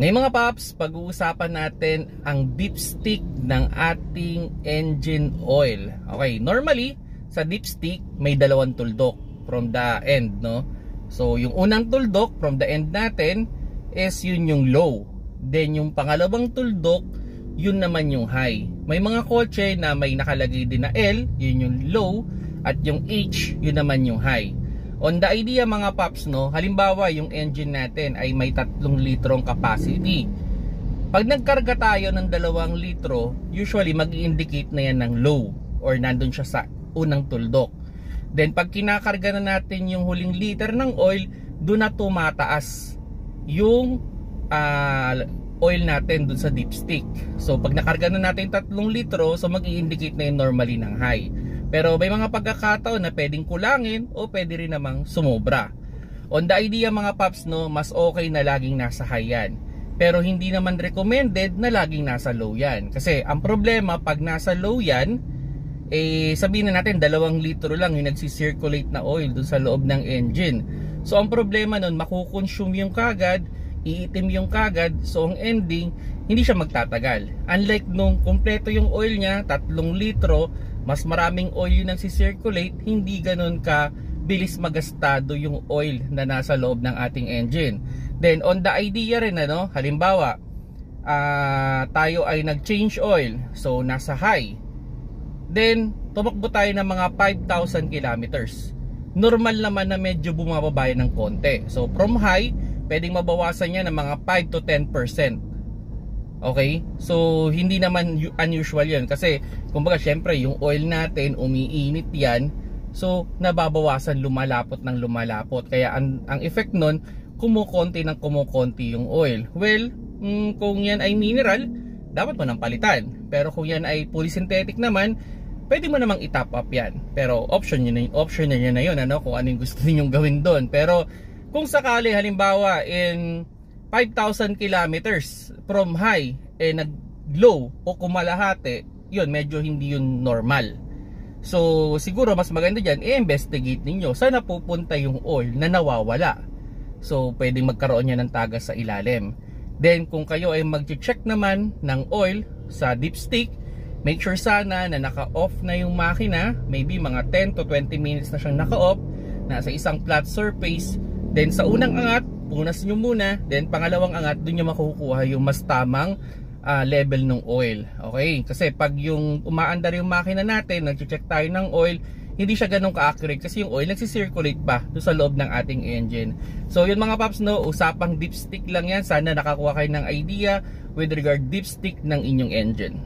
Ngayon mga paps, pag-uusapan natin ang dipstick ng ating engine oil. Okay, normally sa dipstick may dalawang tuldok from the end, no? So yung unang tuldok from the end natin is yun yung low. Then yung pangalawang tuldok, yun naman yung high. May mga kotse na may nakalagay din na L, yun yung low, at yung H, yun naman yung high. On the idea mga paps, no, halimbawa yung engine natin ay may 3 litrong capacity. Pag nagkarga tayo ng 2 litro, usually mag-i-indicate na yan ng low or nandun siya sa unang tuldok. Then pag kinakarga na natin yung huling liter ng oil, doon na tumataas yung oil natin dun sa dipstick. So pag nakarga na natin 3 litro, so mag-i-indicate na yun normally ng high. Pero may mga pagkakataon na pwedeng kulangin o pwede rin namang sumobra. On the idea mga paps, no, mas okay na laging nasa high yan. Pero hindi naman recommended na laging nasa low yan. Kasi ang problema pag nasa low yan, sabihin na natin 2 litro lang yung nagsisirculate na oil dun sa loob ng engine. So ang problema nun, makukonsume yung kagad, iitim yung kagad, so ang ending, hindi siya magtatagal. Unlike nung kumpleto yung oil niya, 3 litro, mas maraming oil yung nagsisirculate, hindi ganun ka bilis magastado yung oil na nasa loob ng ating engine. Then on the idea rin, ano, halimbawa tayo ay nag-change oil, so nasa high, then tumakbo tayo ng mga 5,000 kilometers. Normal naman na medyo bumababa ng konti. So from high, pwedeng mabawasan niya ng mga 5 to 10%. Okay? So hindi naman unusual yun. Kasi kumbaga syempre yung oil natin umiinit yan. So nababawasan, lumalapot ng lumalapot. Kaya ang effect nun, kumukonti ng kumukonti yung oil. Well, kung yan ay mineral, dapat mo nang palitan. Pero kung yan ay polysynthetic naman, pwede mo namang i-top up yan. Pero option nyo na yun, ano, kung ano yung gusto ninyong gawin doon. Pero kung sakali halimbawa in 5,000 kilometers from high, nag-low o kumalahati, yun, medyo hindi yun normal. So siguro mas maganda dyan, i-investigate ninyo saan napupunta yung oil na nawawala. So pwedeng magkaroon niya ng tagas sa ilalim. Then kung kayo ay mag-check naman ng oil sa dipstick, make sure sana na naka-off na yung makina. Maybe mga 10 to 20 minutes na siyang naka-off, nasa isang flat surface. Then sa unang angat, punas nyo muna. Then pangalawang angat, dun nyo makukuha yung mas tamang level ng oil. Okay? Kasi pag yung umaandar yung makina natin, nag-check tayo ng oil, hindi siya ganun ka-accurate kasi yung oil nagsisirculate pa doon sa loob ng ating engine. So yun mga paps, no, usapang dipstick lang yan. Sana nakakuha kayo ng idea with regard dipstick ng inyong engine.